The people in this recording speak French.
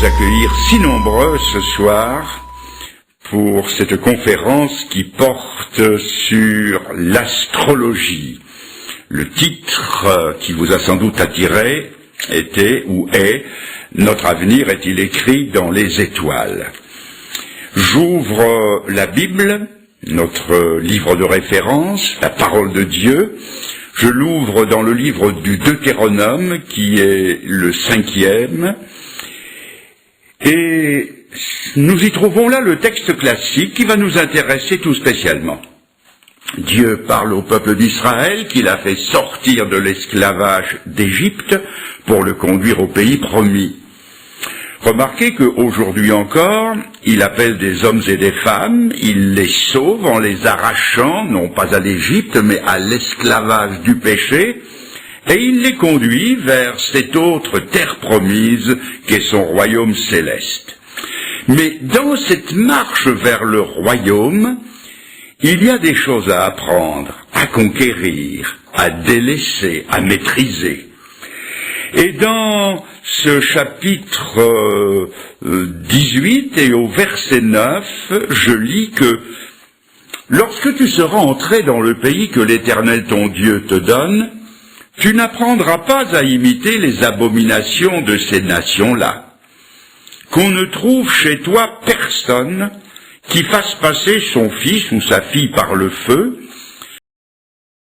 accueillir si nombreux ce soir pour cette conférence qui porte sur l'astrologie. Le titre qui vous a sans doute attiré était ou est « Notre avenir est-il écrit dans les étoiles ?» J'ouvre la Bible, notre livre de référence, la parole de Dieu. Je l'ouvre dans le livre du Deutéronome, qui est le 5e, et nous y trouvons là le texte classique qui va nous intéresser tout spécialement. Dieu parle au peuple d'Israël qu'il a fait sortir de l'esclavage d'Égypte pour le conduire au pays promis. Remarquez qu'aujourd'hui encore, il appelle des hommes et des femmes, il les sauve en les arrachant, non pas à l'Égypte, mais à l'esclavage du péché, et il les conduit vers cette autre terre promise qu'est son royaume céleste. Mais dans cette marche vers le royaume, il y a des choses à apprendre, à conquérir, à délaisser, à maîtriser. Et dans ce chapitre 18 et au verset 9, je lis que « Lorsque tu seras entré dans le pays que l'Éternel ton Dieu te donne, tu n'apprendras pas à imiter les abominations de ces nations-là. Qu'on ne trouve chez toi personne qui fasse passer son fils ou sa fille par le feu,